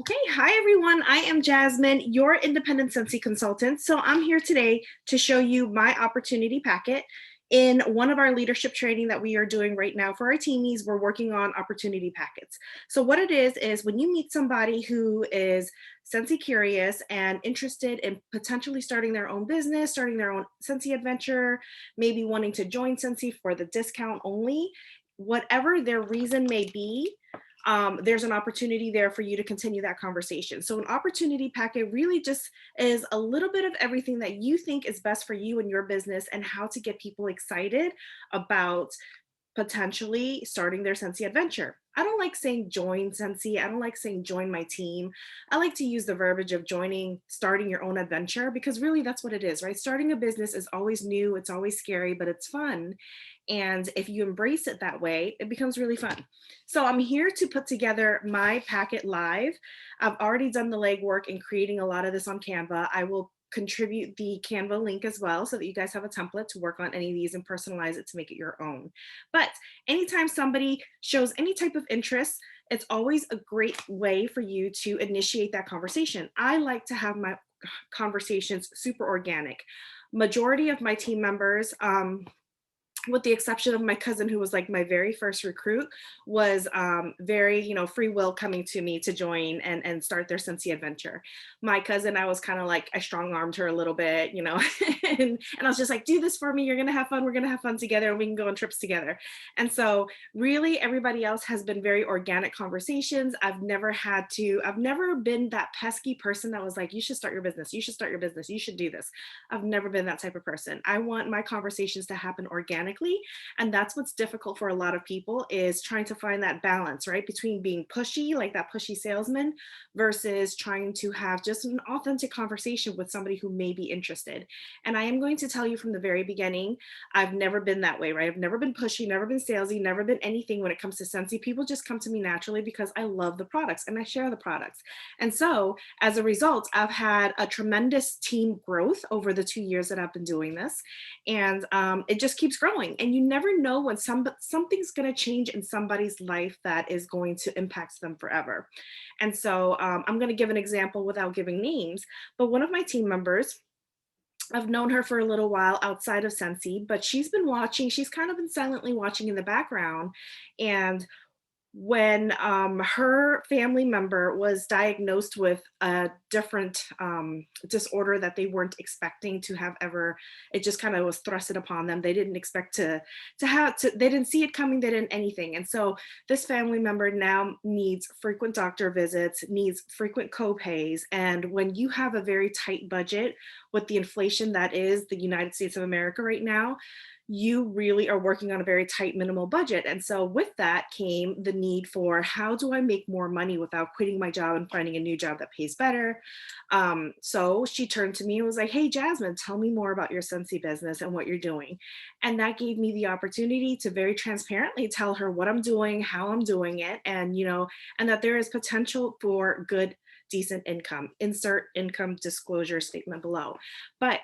Okay, hi everyone. I am Jasmine, your independent Scentsy consultant. So I'm here today to show you my opportunity packet. In one of our leadership training that we are doing right now for our teamies, we're working on opportunity packets. So what it is when you meet somebody who is Scentsy curious and interested in potentially starting their own business, starting their own Scentsy adventure, maybe wanting to join Scentsy for the discount only, whatever their reason may be, there's an opportunity there for you to continue that conversation. So an opportunity packet really just is a little bit of everything that you think is best for you and your business and how to get people excited about potentially starting their Scentsy adventure. I don't like saying join Scentsy. I don't like saying join my team. I like to use the verbiage of joining, starting your own adventure, because really that's what it is, right? Starting a business is always new, it's always scary, but it's fun. And if you embrace it that way, it becomes really fun. So I'm here to put together my packet live. I've already done the legwork in creating a lot of this on Canva. I will contribute the Canva link as well so that you guys have a template to work on any of these and personalize it to make it your own. But anytime somebody shows any type of interest, it's always a great way for you to initiate that conversation. I like to have my conversations super organic. Majority of my team members, with the exception of my cousin, who was like my very first recruit, was very, free will coming to me to join and start their Scentsy adventure. My cousin, I was kind of like, I strong armed her a little bit, and I was just like, do this for me. You're going to have fun. We're going to have fun together and we can go on trips together. And so really everybody else has been very organic conversations. I've never been that pesky person that was like, you should start your business. You should start your business. You should do this. I've never been that type of person. I want my conversations to happen organically, and that's what's difficult for a lot of people, is trying to find that balance, right, between being pushy, like that pushy salesman, versus trying to have just an authentic conversation with somebody who may be interested. And I am going to tell you from the very beginning, I've never been that way, right? I've never been pushy, never been salesy, never been anything when it comes to Scentsy. People just come to me naturally because I love the products and I share the products. And so as a result, I've had a tremendous team growth over the 2 years that I've been doing this. And it just keeps growing. And you never know when something's going to change in somebody's life that is going to impact them forever. And so I'm going to give an example without giving names, but one of my team members, I've known her for a little while outside of Scentsy, but she's been watching, she's kind of been silently watching in the background. And when her family member was diagnosed with a different disorder that they weren't expecting to have ever, it just kind of was thrusted upon them. They didn't expect they didn't see it coming, they didn't anything. And so this family member now needs frequent doctor visits, needs frequent co-pays. And when you have a very tight budget with the inflation that is the United States of America right now, you really are working on a very tight minimal budget. And so with that came the need for, how do I make more money without quitting my job and finding a new job that pays better? So she turned to me and was like, hey, Jasmine, tell me more about your Scentsy business and what you're doing. And that gave me the opportunity to very transparently tell her what I'm doing, how I'm doing it, and, and that there is potential for good, decent income. Insert income disclosure statement below. But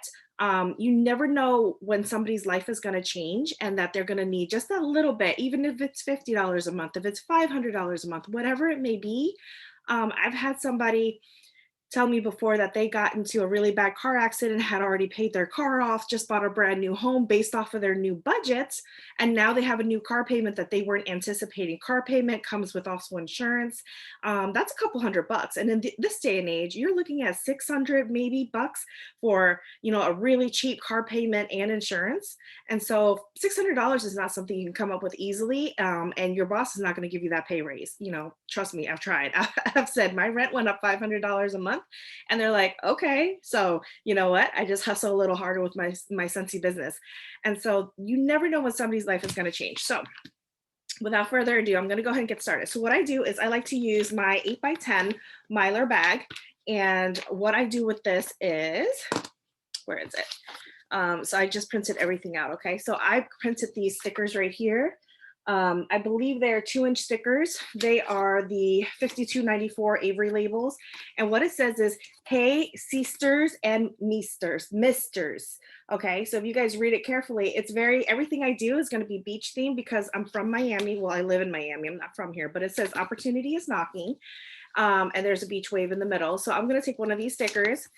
you never know when somebody's life is going to change and that they're going to need just a little bit, even if it's $50 a month, if it's $500 a month, whatever it may be. I've had somebody tell me before that they got into a really bad car accident, had already paid their car off, just bought a brand new home based off of their new budgets. And now they have a new car payment that they weren't anticipating. Car payment comes with also insurance. That's a couple $100. And in this day and age, you're looking at 600 maybe bucks for, a really cheap car payment and insurance. And so $600 is not something you can come up with easily. And your boss is not going to give you that pay raise. Trust me, I've tried. I've said my rent went up $500 a month. And they're like, okay, so you know what? I just hustle a little harder with my Scentsy business. And so you never know when somebody's life is going to change. So without further ado, I'm going to go ahead and get started. So what I do is I like to use my 8x10 Mylar bag. And what I do with this is, where is it? So I just printed everything out. Okay. So I printed these stickers right here. I believe they're 2-inch stickers. They are the 5294 Avery labels. And what it says is, hey, sisters and misters. Okay, so if you guys read it carefully, everything I do is going to be beach themed because I'm from Miami. Well, I live in Miami. I'm not from here, but it says opportunity is knocking. And there's a beach wave in the middle. So I'm gonna take one of these stickers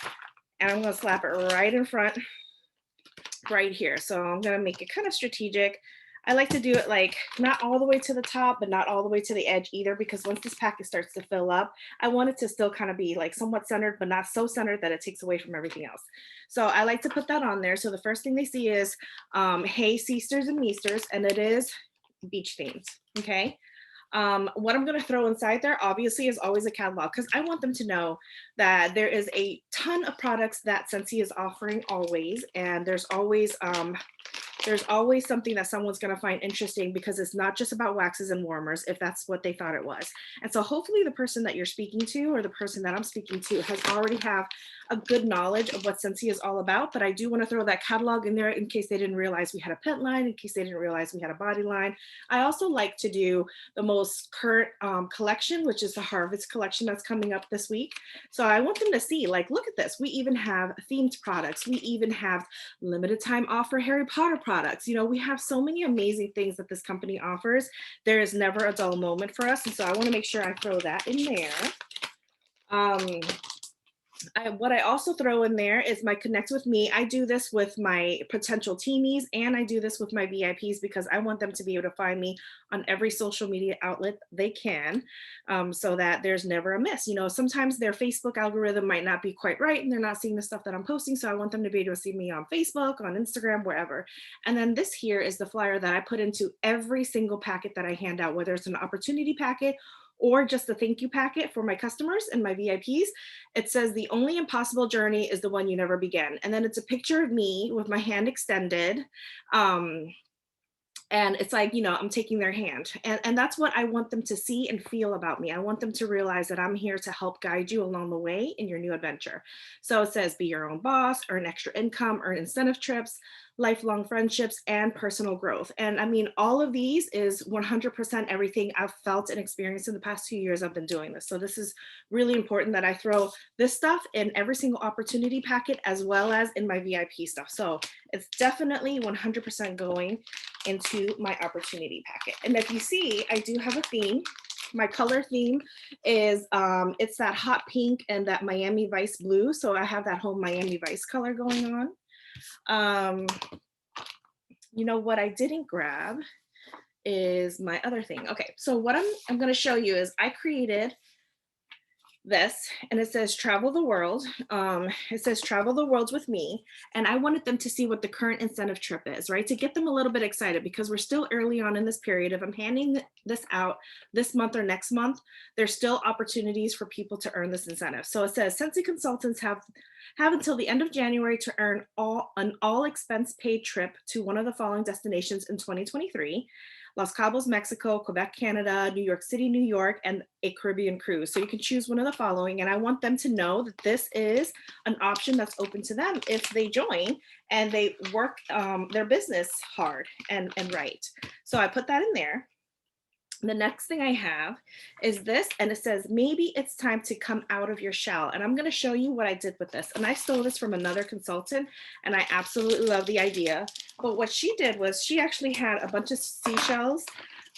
and I'm gonna slap it right in front, right here. So I'm gonna make it kind of strategic. I like to do it like not all the way to the top, but not all the way to the edge either, because once this packet starts to fill up, I want it to still kind of be like somewhat centered, but not so centered that it takes away from everything else. So I like to put that on there. So the first thing they see is, hey, Seasters and Measters, and it is beach themed, okay? What I'm going to throw inside there obviously is always a catalog, because I want them to know that there is a ton of products that Scentsy is offering always, and there's always something that someone's going to find interesting, because it's not just about waxes and warmers if that's what they thought it was. And so hopefully the person that you're speaking to, or the person that I'm speaking to, has already have a good knowledge of what Scentsy is all about. But I do want to throw that catalog in there in case they didn't realize we had a pet line, in case they didn't realize we had a body line. I also like to do the most current collection, which is the Harvest collection that's coming up this week. So I want them to see, like, look at this. We even have themed products. We even have limited time offer Harry Potter products. You know, we have so many amazing things that this company offers. There is never a dull moment for us. And so I want to make sure I throw that in there. What I also throw in there is my Connect with Me. I do this with my potential teamies, and I do this with my VIPs, because I want them to be able to find me on every social media outlet they can, so that there's never a miss. You know, sometimes their Facebook algorithm might not be quite right and they're not seeing the stuff that I'm posting. So I want them to be able to see me on Facebook, on Instagram, wherever. And then this here is the flyer that I put into every single packet that I hand out, whether it's an opportunity packet or just a thank you packet for my customers and my VIPs. It says the only impossible journey is the one you never began. And then it's a picture of me with my hand extended. And it's like, you know, I'm taking their hand. And that's what I want them to see and feel about me. I want them to realize that I'm here to help guide you along the way in your new adventure. So it says, be your own boss, earn extra income, earn incentive trips, lifelong friendships, and personal growth. And I mean, all of these is 100% everything I've felt and experienced in the past 2 years I've been doing this. So this is really important that I throw this stuff in every single opportunity packet, as well as in my VIP stuff. So it's definitely 100% going into my opportunity packet. And if you see, I do have a theme. My color theme is it's that hot pink and that Miami Vice blue. So I have that whole Miami Vice color going on. You know what I didn't grab is my other thing. Okay, so what I'm going to show you is I created this, and it says travel the world. It says travel the world with me, and I wanted them to see what the current incentive trip is, right, to get them a little bit excited, because we're still early on in this period. If I'm handing this out this month or next month, there's still opportunities for people to earn this incentive. So it says Scentsy consultants have until the end of January to earn an all expense paid trip to one of the following destinations in 2023: Los Cabos, Mexico, Quebec, Canada, New York City, New York, and a Caribbean cruise. So you can choose one of the following. And I want them to know that this is an option that's open to them if they join and they work their business hard and right. So I put that in there. The next thing I have is this, and it says, maybe it's time to come out of your shell. And I'm going to show you what I did with this. And I stole this from another consultant, and I absolutely love the idea. But what she did was she actually had a bunch of seashells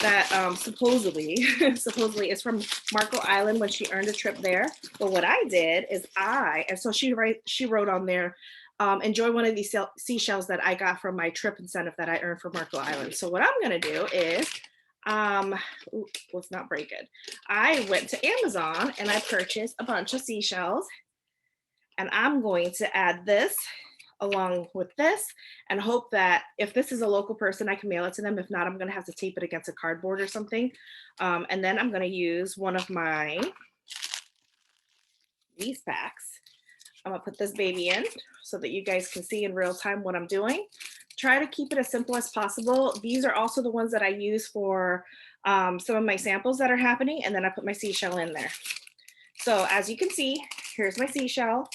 that supposedly is from Marco Island when she earned a trip there. But what I did is and so she wrote on there, enjoy one of these seashells that I got from my trip incentive that I earned for Marco Island. So what I'm going to do is, let's not break it. I went to Amazon and I purchased a bunch of seashells, and I'm going to add this along with this and hope that if this is a local person, I can mail it to them. If not, I'm going to have to tape it against a cardboard or something. And then I'm going to use one of these packs. I'm going to put this baby in so that you guys can see in real time what I'm doing. Try to keep it as simple as possible. These are also the ones that I use for some of my samples that are happening, and then I put my seashell in there. So as you can see, here's my seashell.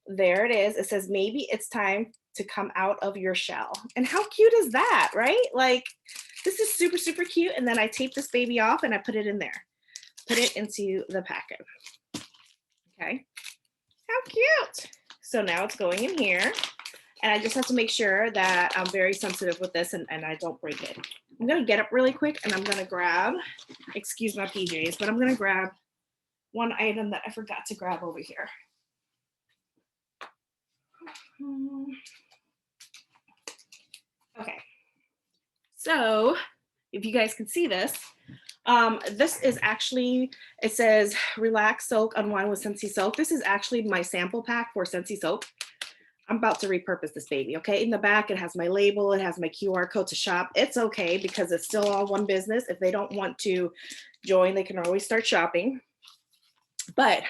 There it is. It says, maybe it's time to come out of your shell. And how cute is that, right? Like, this is super, super cute. And then I tape this baby off and I put it in there. Put it into the packet. Okay. How cute. So now it's going in here. And I just have to make sure that I'm very sensitive with this and I don't break it. I'm going to get up really quick and I'm going to grab, excuse my PJs, but I'm going to grab one item that I forgot to grab over here. Okay, so if you guys can see this, this is actually, it says relax, soak, unwind with Scentsy soap. This is actually my sample pack for Scentsy soap. I'm about to repurpose this baby, okay? In the back, it has my label, it has my QR code to shop. It's okay because it's still all one business. If they don't want to join, they can always start shopping. But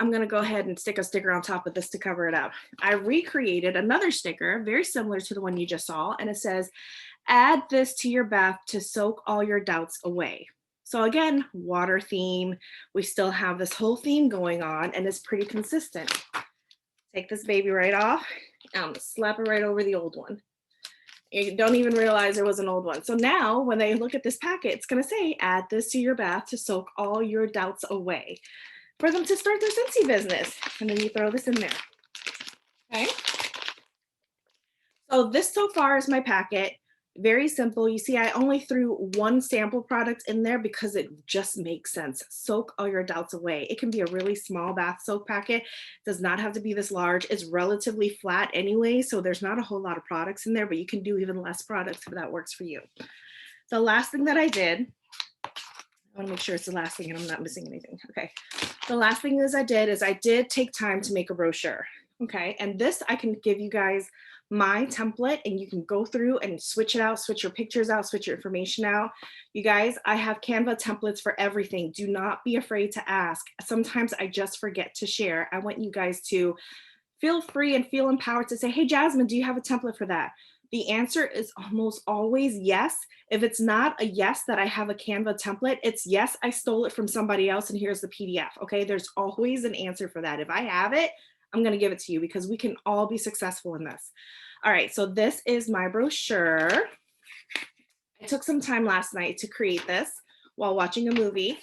I'm gonna go ahead and stick a sticker on top of this to cover it up. I recreated another sticker, very similar to the one you just saw, and it says, add this to your bath to soak all your doubts away. So again, water theme, we still have this whole theme going on and it's pretty consistent. Take this baby right off, slap it right over the old one. You don't even realize there was an old one. So now when they look at this packet, it's gonna say, add this to your bath to soak all your doubts away, for them to start their Scentsy business. And then you throw this in there, okay? So this so far is my packet. Very simple. You see, I only threw one sample product in there because it just makes sense. Soak all your doubts away. It can be a really small bath soak packet. It does not have to be this large. It's relatively flat anyway, so there's not a whole lot of products in there, but you can do even less products if that works for you. The last thing that I did, I want to make sure it's the last thing and I'm not missing anything. Okay. The last thing is I did take time to make a brochure. Okay. And this I can give you guys my template and you can go through and switch it out, switch your pictures out, switch your information out. You guys, I have Canva templates for everything. Do not be afraid to ask. Sometimes I just forget to share. I want you guys to feel free and feel empowered to say, hey, Jasmine, do you have a template for that? The answer is almost always yes. If it's not a yes that I have a Canva template, it's yes, I stole it from somebody else and here's the PDF, okay? There's always an answer for that. If I have it, I'm gonna give it to you because we can all be successful in this. All right, so this is my brochure. I took some time last night to create this while watching a movie.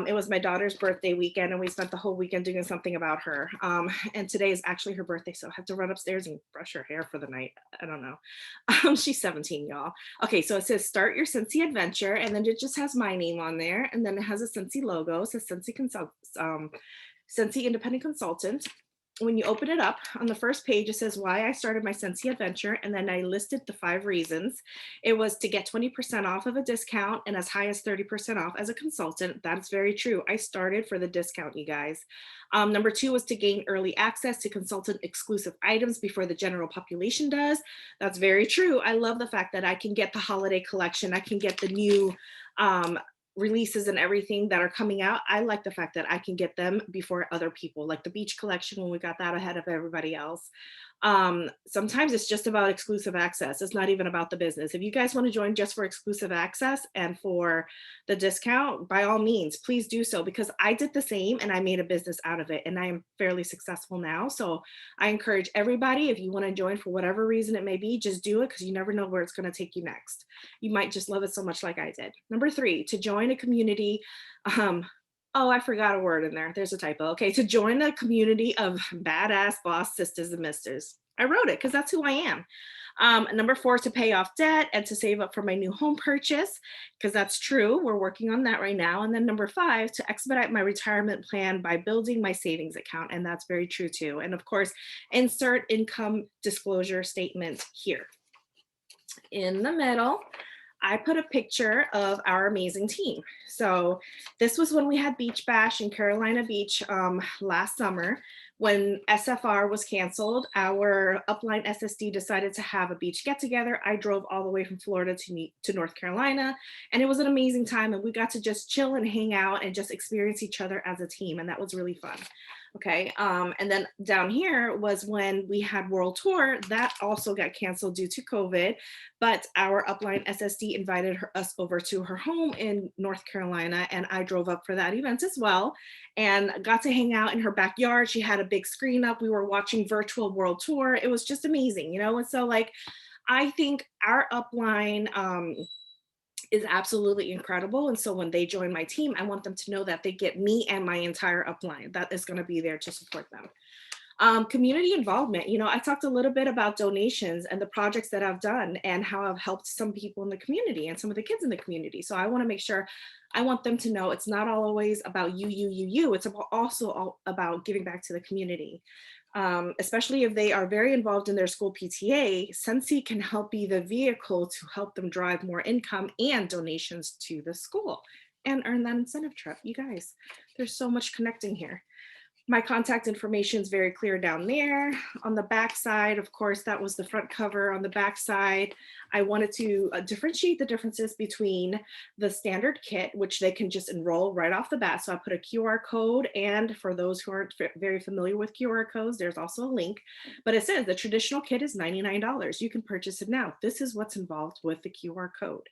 It was my daughter's birthday weekend and we spent the whole weekend doing something about her. And today is actually her birthday, so I have to run upstairs and brush her hair for the night. I don't know. She's 17, y'all. Okay, so it says start your Scentsy adventure, and then it just has my name on there, and then it has a Scentsy logo. It says Scentsy Independent Consultant. When you open it up, on the first page, it says why I started my Scentsy adventure, and then I listed the 5 reasons. It was to get 20% off of a discount and as high as 30% off as a consultant. That's very true. I started for the discount, you guys. Number 2 was to gain early access to consultant exclusive items before the general population does. That's very true. I love the fact that I can get the holiday collection. I can get the new releases and everything that are coming out. I like the fact that I can get them before other people, like the beach collection when we got that ahead of everybody else. Sometimes it's just about exclusive access. It's not even about the business. If you guys want to join just for exclusive access and for the discount, by all means, please do so, because I did the same and I made a business out of it and I am fairly successful now. So I encourage everybody, if you want to join for whatever reason it may be, just do it, because you never know where it's going to take you next. You might just love it so much like I did. Number 3, to join a community. Oh, I forgot a word in there. There's a typo. Okay, to join a community of badass boss sisters and misters. I wrote it because that's who I am. Number 4, to pay off debt and to save up for my new home purchase, because that's true. We're working on that right now. And then number 5, to expedite my retirement plan by building my savings account. And that's very true too. And of course, insert income disclosure statement here. In the middle, I put a picture of our amazing team. So this was when we had Beach Bash in Carolina Beach last summer. When SFR was canceled, our upline SSD decided to have a beach get together. I drove all the way from Florida to North Carolina, and it was an amazing time. And we got to just chill and hang out and just experience each other as a team. And that was really fun. Okay, and then down here was when we had World Tour. That also got canceled due to COVID, but our upline SSD invited us over to her home in North Carolina, and I drove up for that event as well and got to hang out in her backyard. She had a big screen up. We were watching virtual World Tour. It was just amazing, you know? And so like, I think our upline is absolutely incredible. And so when they join my team, I want them to know that they get me and my entire upline that is going to be there to support them. Community involvement. I talked a little bit about donations and the projects that I've done and how I've helped some people in the community and some of the kids in the community. So I want to make sure, I want them to know it's not always about you. It's also all about giving back to the community. Especially if they are very involved in their school PTA, Scentsy can help be the vehicle to help them drive more income and donations to the school and earn that incentive trip. You guys, there's so much connecting here. My contact information is very clear down there. On the back side, of course, that was the front cover. On the back side, I wanted to differentiate the differences between the standard kit, which they can just enroll right off the bat. So I put a QR code, and for those who aren't very familiar with QR codes, there's also a link, but it says the traditional kit is $99. You can purchase it now. This is what's involved with the QR code,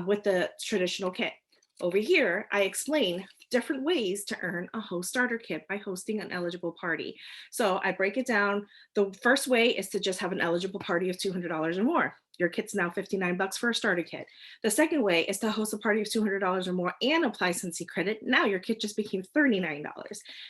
with the traditional kit. Over here, I explain different ways to earn a host starter kit by hosting an eligible party. So I break it down. The first way is to just have an eligible party of $200 or more. Your kit's now $59 for a starter kit. The second way is to host a party of $200 or more and apply Scentsy credit. Now your kit just became $39.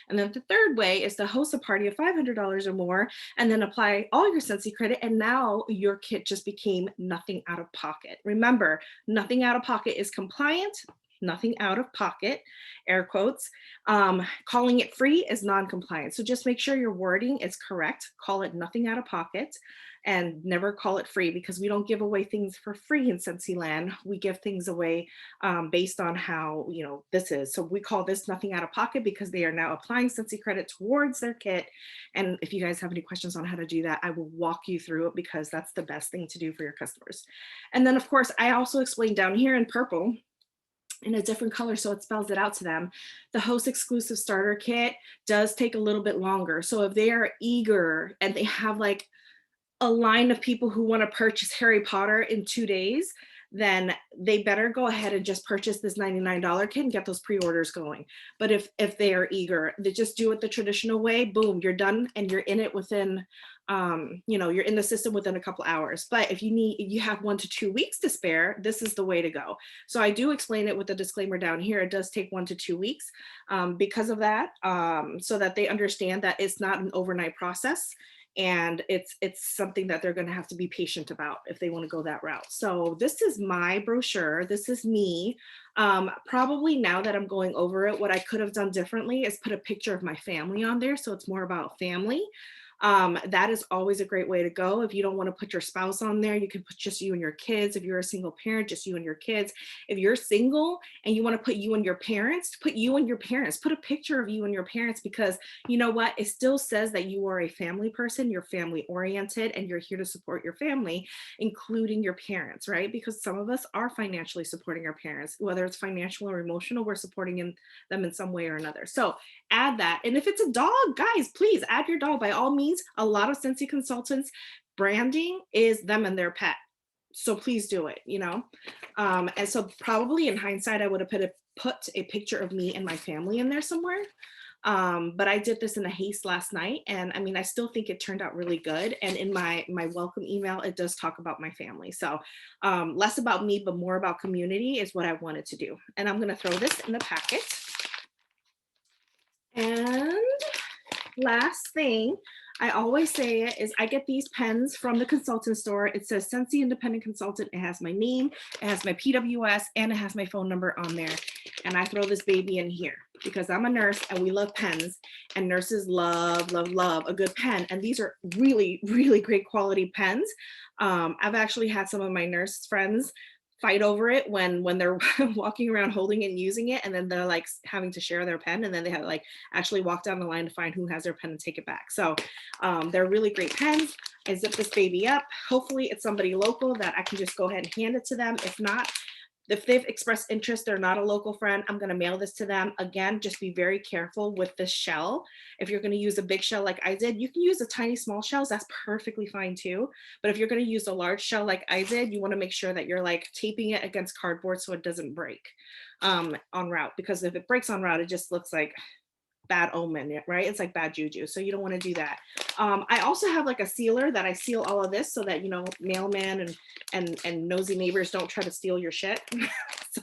And then the third way is to host a party of $500 or more and then apply all your Scentsy credit. And now your kit just became nothing out of pocket. Remember, nothing out of pocket is compliant. Nothing out of pocket, air quotes. Calling it free is non-compliant. So just make sure your wording is correct. Call it nothing out of pocket and never call it free, because we don't give away things for free in Scentsy We give things away based on how, this is. So we call this nothing out of pocket because they are now applying Scentsy credit towards their kit. And if you guys have any questions on how to do that, I will walk you through it, because that's the best thing to do for your customers. And then of course, I also explained down here in purple, in a different color so it spells it out to them, the host exclusive starter kit does take a little bit longer. So if they are eager and they have like a line of people who want to purchase Harry Potter in 2 days, then they better go ahead and just purchase this $99 kit and get those pre-orders going. But if they are eager, they just do it the traditional way, boom, you're done and you're in it within, you're in the system within a couple hours. But if you have 1 to 2 weeks to spare, this is the way to go. So I do explain it with the disclaimer down here. It does take 1 to 2 weeks because of that, so that they understand that it's not an overnight process. And it's something that they're going to have to be patient about if they want to go that route. So this is my brochure. This is me. Probably now that I'm going over it, what I could have done differently is put a picture of my family on there. So it's more about family. That is always a great way to go. If you don't want to put your spouse on there, you can put just you and your kids. If you're a single parent, just you and your kids. If you're single and you want to put you and your parents, put you and your parents, put a picture of you and your parents, because you know what? It still says that you are a family person, you're family oriented, and you're here to support your family, including your parents, right? Because some of us are financially supporting our parents, whether it's financial or emotional, we're supporting them in some way or another. So add that. And if it's a dog, guys, please add your dog by all means. A lot of Scentsy consultants, branding is them and their pet. So please do it, and so probably in hindsight, I would have put a picture of me and my family in there somewhere. But I did this in a haste last night. And I mean, I still think it turned out really good. And in my welcome email, it does talk about my family. So less about me, but more about community is what I wanted to do. And I'm going to throw this in the packet. And last thing, I always say it is I get these pens from the consultant store. It says Scentsy Independent Consultant. It has my name, it has my PWS, and it has my phone number on there. And I throw this baby in here because I'm a nurse and we love pens, and nurses love a good pen. And these are really, really great quality pens. I've actually had some of my nurse friends fight over it when they're walking around holding it and using it, and then they're like having to share their pen, and then they have to like actually walk down the line to find who has their pen and take it back. So they're really great pens. I zip this baby up. Hopefully it's somebody local that I can just go ahead and hand it to them. If not, if they've expressed interest, they're not a local friend, I'm going to mail this to them. Again, just be very careful with the shell. If you're going to use a big shell like I did, you can use a tiny small shells. That's perfectly fine too. But if you're going to use a large shell like I did, you want to make sure that you're like taping it against cardboard so it doesn't break en route. Because if it breaks en route, it just looks like bad omen, right? It's like bad juju. So you don't want to do that. I also have like a sealer that I seal all of this so that, mailman and nosy neighbors don't try to steal your shit.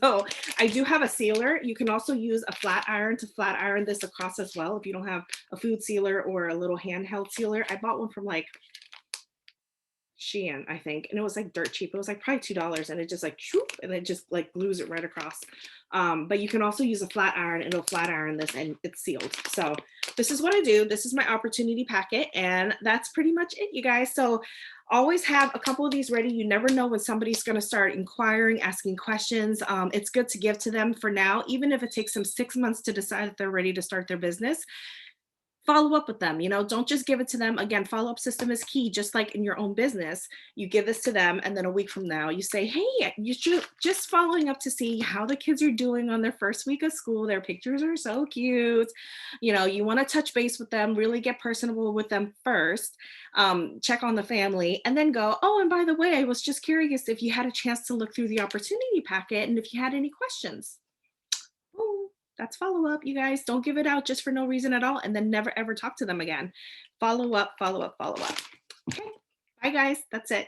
So I do have a sealer. You can also use a flat iron to flat iron this across as well if you don't have a food sealer or a little handheld sealer. I bought one from like Shein, I think, and it was like dirt cheap. It was like probably $2, and it just like shoop, and it just like glues it right across. But you can also use a flat iron, and it'll flat iron this, and it's sealed. So this is what I do. This is my opportunity packet, and that's pretty much it, you guys. So always have a couple of these ready. You never know when somebody's going to start inquiring, asking questions. It's good to give to them for now, even if it takes them 6 months to decide that they're ready to start their business. Follow up with them. Don't just give it to them. Again, follow-up system is key. Just like in your own business, you give this to them, and then a week from now you say, hey, you should just following up to see how the kids are doing on their first week of school. Their pictures are so cute. You want to touch base with them, really get personable with them first. Check on the family, and then go, oh, and by the way, I was just curious if you had a chance to look through the opportunity packet and if you had any questions. Boom. That's follow up, you guys. Don't give it out just for no reason at all and then never ever talk to them again. Follow up, follow up, follow up. Okay. Bye, guys. That's it.